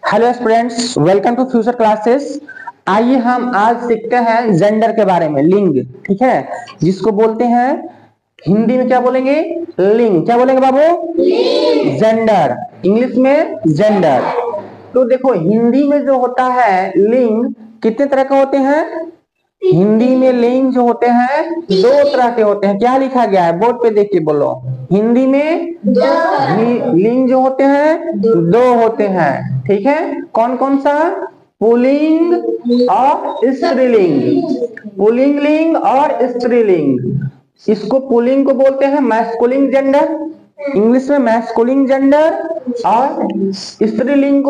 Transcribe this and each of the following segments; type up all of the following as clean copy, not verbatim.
Hello students, welcome to future classes. आइए हम आज सीखते हैं जेंडर के बारे में, लिंग। ठीक है, जिसको बोलते हैं हिंदी में क्या बोलेंगे? लिंग। क्या बोलेंगे बाबू? जेंडर। इंग्लिश में जेंडर। तो देखो, हिंदी में जो होता है लिंग कितने तरह के होते हैं? हिंदी में लिंग जो होते हैं दो तरह के होते हैं। क्या लिखा गया है बोर्ड पे देख के बोलो। हिंदी में लिंग जो होते हैं दो होते हैं। ठीक है, कौन कौन सा? पुल्लिंग और स्त्रीलिंग। पुल्लिंग लिंग और स्त्रीलिंग। इसको पुल्लिंग को बोलते हैं मैस्कुलिन जेंडर, इंग्लिश में मैस्कुलिन जेंडर। और स्त्रीलिंग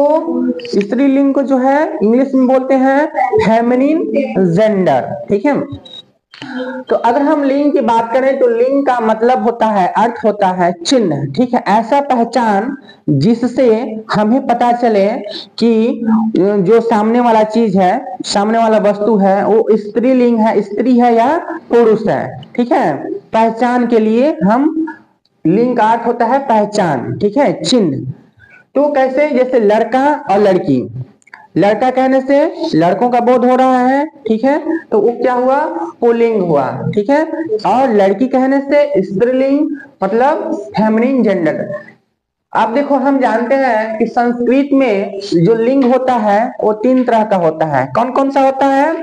को जो है इंग्लिश में बोलते हैं फेमिनिन जेंडर। ठीक है, तो अगर हम लिंग की बात करें तो लिंग का मतलब होता है, अर्थ होता है चिन्ह। ठीक है, ऐसा पहचान जिससे हमें पता चले कि जो सामने वाला चीज है, सामने वाला वस्तु है, वो स्त्रीलिंग है, स्त्री है या पुरुष है। ठीक है, पहचान के लिए हम लिंग का अर्थ होता है पहचान। ठीक है, चिन्ह। तो कैसे? जैसे लड़का और लड़की। लड़का कहने से लड़कों का बोध हो रहा है। ठीक है, तो वो क्या हुआ? पुल्लिंग हुआ। ठीक है, और लड़की कहने से स्त्रीलिंग, मतलब फेमिनिन जेंडर। आप देखो, हम जानते हैं कि संस्कृत में जो लिंग होता है वो तीन तरह का होता है। कौन कौन सा होता है?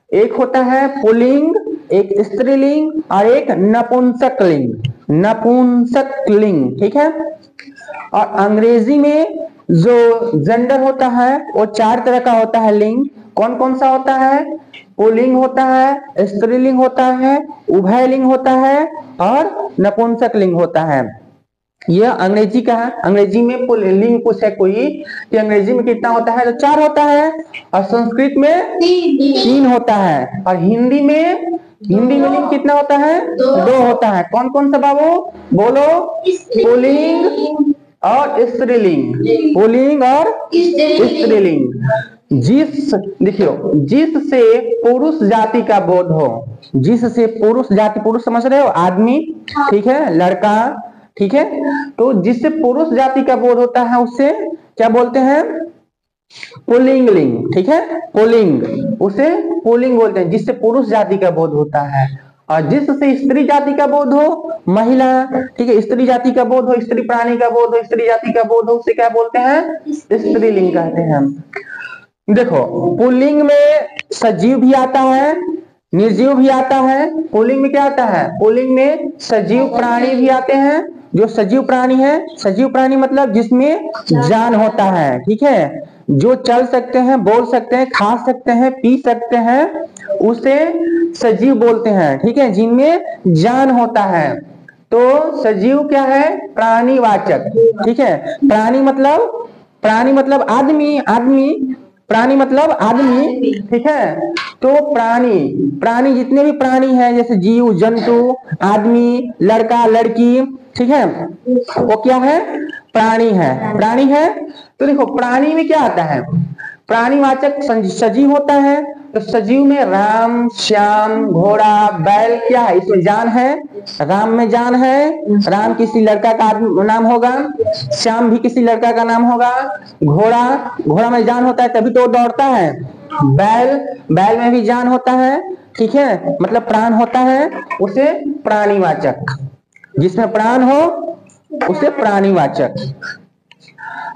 एक होता है पुल्लिंग, एक स्त्रीलिंग और एक नपुंसक लिंग। नपुंसक लिंग। ठीक है, और अंग्रेजी में जो जेंडर होता है वो चार तरह का होता है लिंग। कौन कौन सा होता है? पुल्लिंग होता है, स्त्रीलिंग होता है, उभयलिंग होता है और नपुंसक लिंग होता है। यह अंग्रेजी का है। अंग्रेजी में पुल्लिंग पूछे कोई कि अंग्रेजी में कितना होता है, तो चार होता है। और संस्कृत में तीन होता है। और हिंदी में लिंग कितना होता है? दो होता है। कौन कौन सा बाबू? बोलो। पुल्लिंग और स्त्रीलिंग। पुल्लिंग और स्त्रीलिंग। देखियो, जिससे पुरुष जाति का बोध हो, जिससे पुरुष जाति, पुरुष समझ रहे हो? आदमी। ठीक है, लड़का। ठीक है, तो जिससे पुरुष जाति का बोध होता है उसे क्या बोलते हैं? पुल्लिंग लिंग। ठीक है, पुल्लिंग, उसे पुल्लिंग बोलते हैं जिससे पुरुष जाति का बोध होता है। और जिससे स्त्री जाति का बोध हो, महिला। ठीक है, स्त्री जाति का बोध हो, स्त्री प्राणी का बोध हो, स्त्री जाति का बोध हो, उसे क्या बोलते हैं? स्त्रीलिंग कहते हैं। देखो, पुल्लिंग में सजीव भी आता है, निर्जीव भी आता है। पुल्लिंग में क्या आता है? पुल्लिंग में सजीव प्राणी भी आते हैं। जो सजीव प्राणी है, सजीव प्राणी मतलब जिसमें जान होता है। ठीक है, जो चल सकते हैं, बोल सकते हैं, खा सकते हैं, पी सकते हैं, उसे सजीव बोलते हैं। ठीक है, जिनमें जान होता है। तो सजीव क्या है? प्राणीवाचक। ठीक है, प्राणी मतलब आदमी। प्राणी मतलब आदमी। ठीक है, तो प्राणी जितने भी प्राणी हैं, जैसे जीव जंतु, आदमी, लड़का लड़की, ठीक है, वो क्या है? प्राणी है। तो देखो, प्राणी में क्या आता है? प्राणीवाचक सजीव होता है। तो सजीव में राम, श्याम, घोड़ा, बैल क्या है? इसमें जान है। राम में जान है। राम किसी लड़का का नाम होगा, श्याम भी किसी लड़का का नाम होगा। घोड़ा में जान होता है तभी तो दौड़ता है। बैल में भी जान होता है। ठीक है, मतलब प्राण होता है, उसे प्राणीवाचक। जिसमें प्राण हो उसे प्राणीवाचक।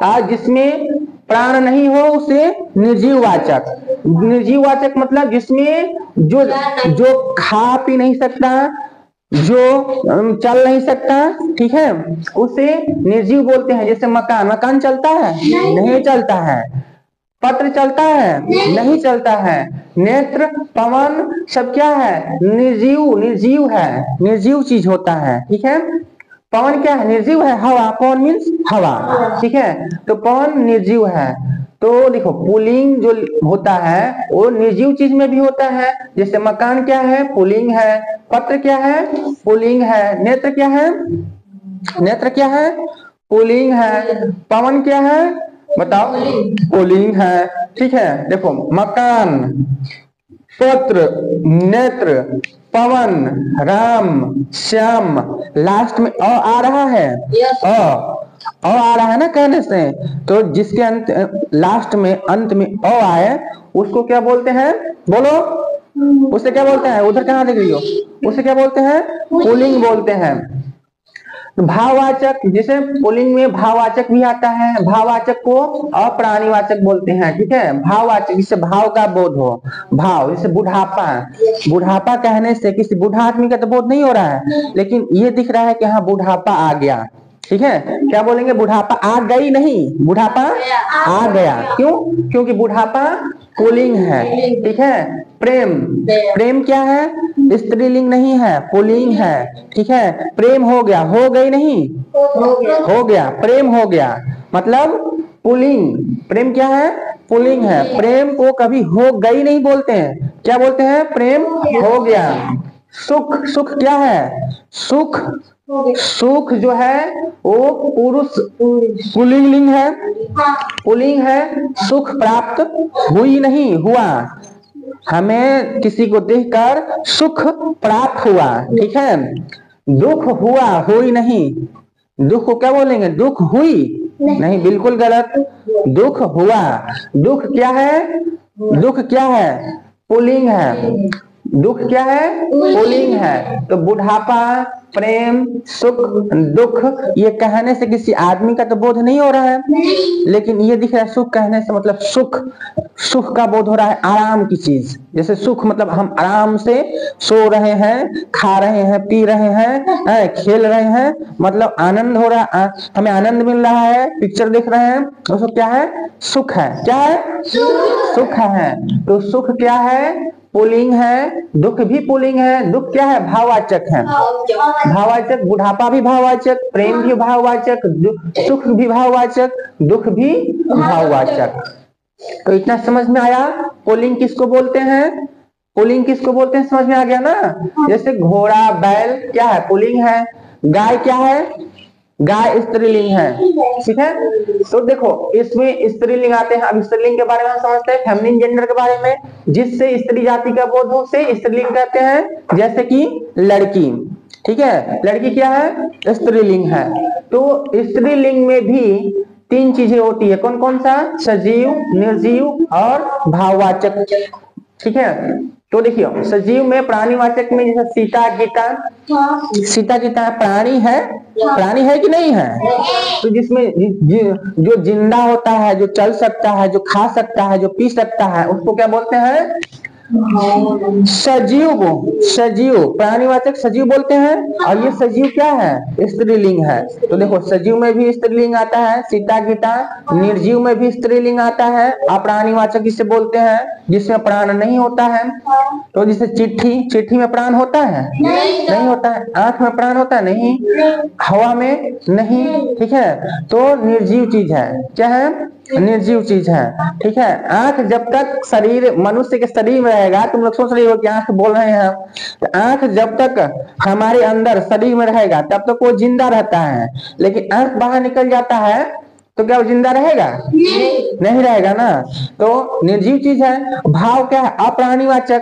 और जिसमें प्राण नहीं हो उसे निर्जीववाचक। निर्जीववाचक मतलब जिसमें जो खा पी नहीं सकता, जो चल नहीं सकता, ठीक है, उसे निर्जीव बोलते हैं। जैसे मकान चलता है? नहीं चलता है। पत्र चलता है? नहीं चलता है। नेत्र, पवन सब क्या है? निर्जीव है, निर्जीव चीज होता है। ठीक है, पवन क्या है? निर्जीव है। हवा, पवन मीन्स हवा। ठीक है, तो पवन निर्जीव है। तो देखो, पुल्लिंग जो होता है वो निर्जीव चीज में भी होता है। जैसे मकान क्या है? पुल्लिंग है। पत्र क्या है? पुल्लिंग है। नेत्र क्या है? पुल्लिंग है। पवन क्या है? बताओ। पुल्लिंग है। ठीक है, देखो, मकान, पत्र, नेत्र, पवन, राम, श्याम, लास्ट में आ रहा है। अ आ रहा है ना कहने से, तो जिसके अंत में अ आए उसको क्या बोलते हैं, बोलो, उसे क्या बोलते हैं, उधर कहाँ देख रही हो, उसे क्या बोलते हैं, पुल्लिंग बोलते हैं। भाववाचक, जैसे पुल्लिंग में भाववाचक भी आता है, भाववाचक को अप्राणीवाचक बोलते हैं, ठीक है। भाववाचक जिससे भाव का बोध हो, भाव जैसे बुढ़ापा, बुढ़ापा कहने से किसी बूढ़ा आदमी का तो बोध नहीं हो रहा है, लेकिन ये दिख रहा है कि हाँ बुढ़ापा आ गया, ठीक है। क्या बोलेंगे, बुढ़ापा आ गई नहीं, बुढ़ापा आ गया। क्यों, क्योंकि बुढ़ापा पुल्लिंग है, ठीक है। प्रेम, प्रेम क्या है, स्त्रीलिंग नहीं है, पुल्लिंग है, ठीक है। प्रेम हो गया, हो गई नहीं, हो गया, प्रेम हो गया, मतलब पुल्लिंग। प्रेम क्या है, पुल्लिंग है। प्रेम को कभी हो गई नहीं बोलते हैं, क्या बोलते हैं, प्रेम हो गया। सुख, सुख क्या है, सुख, सुख जो है वो पुरुष पुल्लिंग लिंग है, पुल्लिंग है। सुख प्राप्त हुई नहीं, हुआ, हमें किसी को देखकर सुख प्राप्त हुआ, ठीक है। दुख हुआ, हुई नहीं, दुख को क्या बोलेंगे, दुख हुई नहीं, बिल्कुल गलत, दुख हुआ। दुख क्या है, दुख क्या है, पुल्लिंग है, दुख क्या है, पुल्लिंग है। तो बुढ़ापा, प्रेम, सुख, दुख, ये कहने से किसी आदमी का तो बोध नहीं हो रहा है, लेकिन ये दिख रहा है सुख कहने से मतलब सुख, सुख का बोध हो रहा है, आराम की चीज। जैसे सुख मतलब हम आराम से सो रहे हैं, खा रहे हैं, पी रहे हैं, खेल रहे हैं, मतलब आनंद हो रहा है, हमें आनंद मिल रहा है, पिक्चर देख रहे हैं, तो क्या है, सुख है, क्या है, सुख है। तो सुख क्या है, पुल्लिंग है, दुख भी पुल्लिंग है। दुख क्या है, भाववाचक है, भाववाचक, बुढ़ापा भी भाववाचक, प्रेम भी भाववाचक, सुख भी भाववाचक, दुख भी भाववाचक। तो इतना समझ में आया, पुल्लिंग किसको बोलते हैं, पुल्लिंग किसको बोलते हैं, समझ में आ गया ना। जैसे घोड़ा, बैल क्या है, पुल्लिंग है। गाय क्या है, गाय स्त्रीलिंग है, ठीक है। तो देखो इसमें स्त्रीलिंग आते हैं। अब स्त्रीलिंग के बारे में हम समझते हैं, फेमिनिन जेंडर के बारे में, जिससे स्त्री जाति का बोध हो से स्त्रीलिंग कहते हैं। जैसे कि लड़की, ठीक है, लड़की क्या है, स्त्रीलिंग है। तो स्त्रीलिंग में भी तीन चीजें होती है, कौन कौन सा, सजीव, निर्जीव और भाववाचक, ठीक है। तो देखिए सजीव में प्राणीवाचक में जैसे सीता गीता, सीता गीता प्राणी है, प्राणी है कि नहीं है, तो जिसमें जो जिंदा होता है, जो चल सकता है, जो खा सकता है, जो पी सकता है, उसको क्या बोलते हैं, सजीव, सजीव, प्राणीवाचक सजीव बोलते हैं। और ये सजीव क्या है, स्त्रीलिंग है। तो देखो सजीव में भी स्त्रीलिंग आता है, सीता गीता। निर्जीव में भी स्त्रीलिंग आता है, अप्राणीवाचक इसे बोलते हैं, जिसमें प्राण नहीं होता है। तो जैसे चिट्ठी, चिट्ठी में प्राण होता है, नहीं होता है। आंख में प्राण होता है, नहीं। हवा में नहीं, ठीक है। तो निर्जीव चीज है, क्या है, निर्जीव चीज है, ठीक है। आंख जब तक शरीर, मनुष्य के शरीर में रहेगा, तुम लोग सोच रही हो कि आंख बोल रहे हैं, तो आंख जब तक हमारे अंदर शरीर में रहेगा तब तक वो जिंदा रहता है, लेकिन आंख बाहर निकल जाता है तो क्या वो जिंदा रहेगा, नहीं रहेगा ना। तो निर्जीव चीज है। भाव क्या है, अप्राणीवाचक,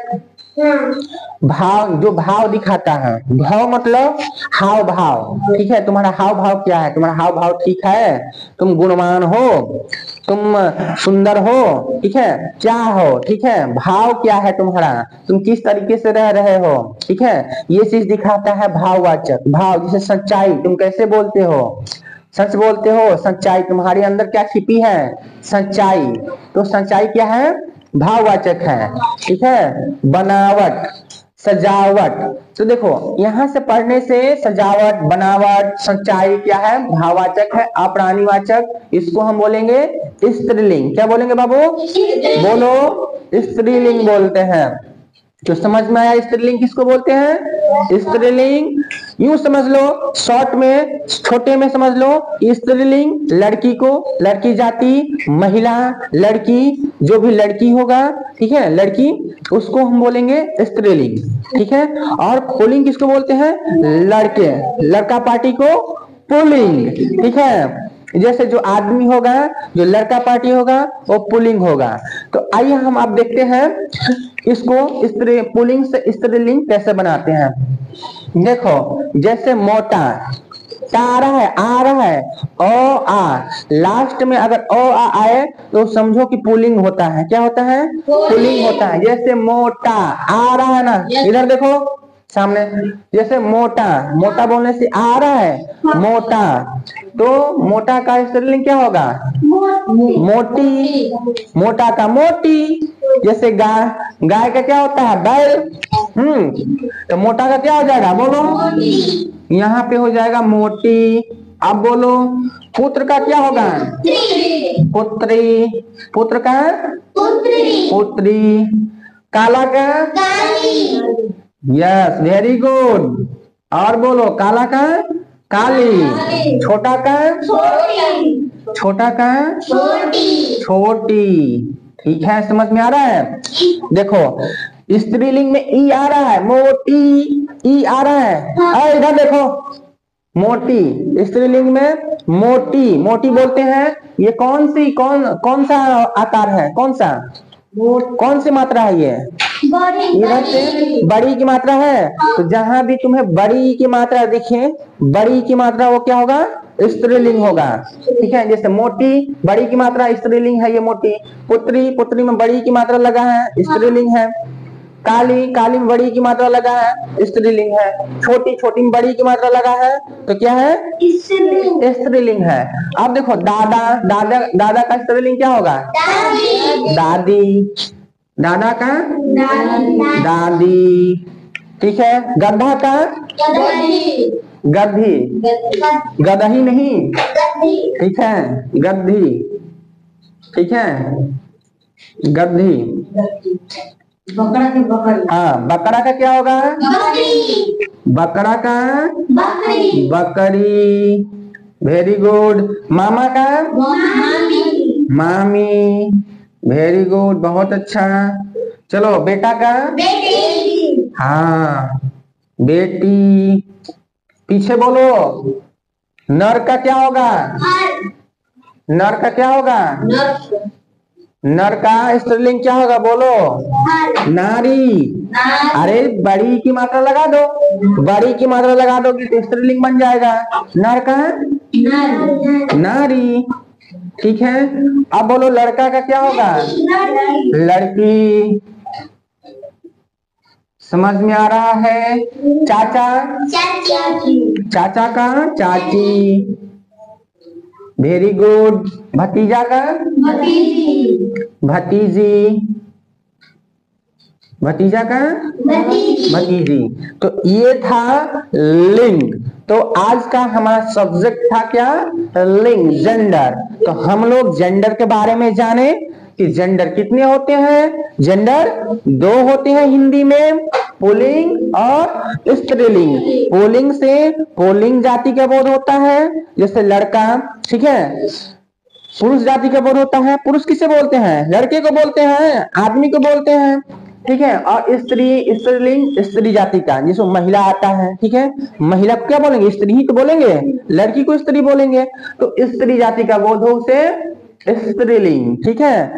भाव जो भाव दिखाता है, भाव मतलब हाव भाव, ठीक है। तुम्हारा हाव भाव क्या है, तुम्हारा हाव भाव ठीक है, तुम गुणवान हो, तुम सुंदर हो, ठीक है, क्या हो, ठीक है। भाव क्या है तुम्हारा, तुम किस तरीके से रह रहे हो, ठीक है, ये चीज दिखाता है भाववाचक। भाव जैसे सच्चाई, तुम कैसे बोलते हो, सच बोलते हो, सच्चाई, तुम्हारे अंदर क्या छिपी है, सच्चाई। तो सच्चाई क्या है, भाववाचक है, ठीक है। बनावट, सजावट, तो देखो यहां से पढ़ने से सजावट, बनावट, सच्चाई क्या है, भाववाचक है, अप्राणीवाचक। इसको हम बोलेंगे स्त्रीलिंग। क्या बोलेंगे बाबू, बोलो, स्त्रीलिंग बोलते हैं। तो समझ में आया स्त्रीलिंग किसको बोलते हैं, स्त्रीलिंग यूं समझ लो, शॉर्ट में, छोटे में समझ लो, स्त्रीलिंग लड़की को, लड़की जाति, महिला, लड़की, जो भी लड़की होगा, ठीक है, लड़की, उसको हम बोलेंगे स्त्रीलिंग, ठीक है। और पुल्लिंग किसको बोलते हैं, लड़के, लड़का पार्टी को पुल्लिंग, ठीक है। जैसे जो आदमी होगा, जो लड़का पार्टी होगा, वो पुल्लिंग होगा। तो आइए हम आप देखते हैं इसको स्त्री, पुल्लिंग से स्त्रीलिंग कैसे बनाते हैं। देखो जैसे मोटा, टा आ रहा है, आ रहा है, ओ आ, लास्ट में अगर ओ आ आए तो समझो कि पुल्लिंग होता है। क्या होता है? पुल्लिंग होता है। जैसे मोटा आ रहा है ना, इधर देखो सामने, जैसे मोटा, मोटा बोलने से आ रहा है मोटा, तो मोटा का स्त्रीलिंग क्या होगा? मोटी। मोटा का मोटी। जैसे गाय, गाय का क्या होता है? बैल। तो मोटा का क्या हो जाएगा? बोलो, यहाँ पे हो जाएगा मोटी। अब बोलो पुत्र का क्या होगा? पुत्री। पुत्र का पुत्री। काला का यस, वेरी गुड। और बोलो काला का काली। छोटा का छोटा का छोटी। ठीक है, समझ में आ रहा है? देखो स्त्रीलिंग में ई आ रहा है, मोटी, ई आ रहा है। इधर देखो, मोटी स्त्रीलिंग में मोटी, मोटी बोलते हैं। ये कौन सा आकार है? कौन सी मात्रा है ये? इधर से बड़ी की मात्रा है। तो जहां भी तुम्हें बड़ी की मात्रा दिखे, बड़ी की मात्रा वो क्या होगा? स्त्रीलिंग होगा। ठीक है, जैसे मोटी बड़ी की मात्रा स्त्रीलिंग है, ये मोटी। पुत्री, पुत्री में बड़ी की मात्रा लगा है, स्त्रीलिंग है। काली, काली में बड़ी की मात्रा लगा है, स्त्रीलिंग है। छोटी, छोटी में बड़ी की मात्रा लगा है, तो क्या है? स्त्रीलिंग है। अब देखो दादा, दादा का स्त्रीलिंग क्या होगा? दादी। दादा का दादी। ठीक है, गधा का गधी। गदही नहीं, ठीक है, गद्दी। ठीक है, गद्दी। हाँ, बकरा का क्या होगा? बकरा का बकरी। Very good. मामा का मामी। वेरी गुड, बहुत अच्छा। चलो बेटा का हाँ, बेटी। पीछे बोलो, नर का क्या होगा? नर का क्या होगा? नर का स्त्रीलिंग क्या होगा? बोलो, नारी। अरे बड़ी की मात्रा लगा दो, बड़ी की मात्रा लगा दोगे तो स्त्रीलिंग बन जाएगा। नर का नारी। ठीक है, अब बोलो लड़का का क्या होगा? लड़की। समझ में आ रहा है? चाचा, चाचा का चाची। Very good. भतीजा का भतीजी। भतीजा का भतीजी। तो ये था लिंग। तो आज का हमारा सब्जेक्ट था क्या? लिंग, जेंडर। तो हम लोग जेंडर के बारे में जाने कि जेंडर कितने होते हैं। जेंडर 2 होते हैं हिंदी में, पुल्लिंग और स्त्रीलिंग। पुल्लिंग से पुल्लिंग जाति का बोध होता है, जैसे लड़का। ठीक है, पुरुष जाति का बोध होता है। पुरुष किसे बोलते हैं? लड़के को बोलते हैं, आदमी को बोलते हैं। ठीक है, और स्त्री, स्त्रीलिंग स्त्री जाति का, जिसमें महिला आता है। ठीक है, महिला को क्या बोलेंगे? स्त्री ही तो बोलेंगे, लड़की को स्त्री बोलेंगे। तो स्त्री जाति का बोध हो उसे स्त्रीलिंग। ठीक है,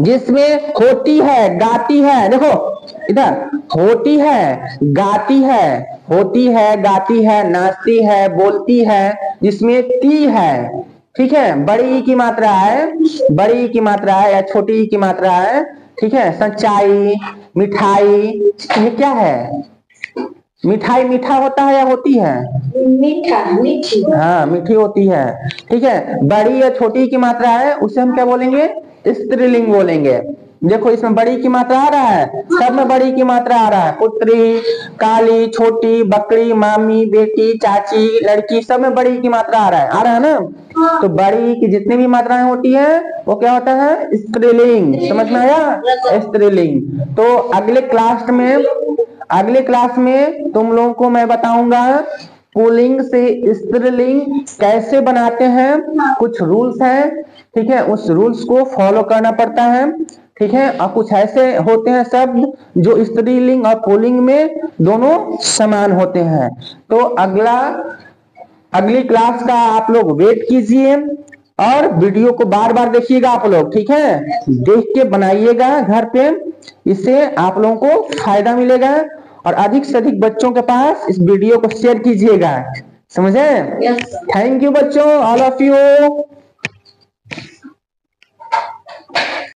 जिसमें होती है, गाती है। देखो इधर, होती है, गाती है, होती है, गाती है, नाचती है, बोलती है, जिसमें ती है। ठीक है, बड़ी की मात्रा है, बड़ी की मात्रा है या छोटी की मात्रा है। ठीक है, सच्चाई, मिठाई। ये क्या है? मिठाई मीठा होता है या होती है? मीठा, मीठी। हाँ, मीठी होती है। ठीक है, बड़ी या छोटी की मात्रा है, उसे हम क्या बोलेंगे? स्त्रीलिंग बोलेंगे। देखो इसमें बड़ी की मात्रा आ रहा है, सब में बड़ी की मात्रा आ रहा है। पुत्री, काली, छोटी, बकरी, मामी, बेटी, चाची, लड़की, सब में बड़ी की मात्रा आ रहा है ना? तो बड़ी की जितनी भी मात्राएं होती है वो क्या होता है? स्त्रीलिंग। समझ में आया? स्त्रीलिंग। तो अगले क्लास में तुम लोगों को मैं बताऊंगा पुल्लिंग से स्त्रीलिंग कैसे बनाते हैं। कुछ रूल्स हैं, ठीक है, उस रूल्स को फॉलो करना पड़ता है। ठीक है, और कुछ ऐसे होते हैं शब्द जो स्त्रीलिंग और पुल्लिंग में दोनों समान होते हैं। तो अगली क्लास का आप लोग वेट कीजिए और वीडियो को बार बार देखिएगा आप लोग। ठीक है, देख के बनाइएगा घर पे, इससे आप लोगों को फायदा मिलेगा। और अधिक से अधिक बच्चों के पास इस वीडियो को शेयर कीजिएगा। समझे? Yes, sir. थैंक यू बच्चों, ऑल ऑफ यू।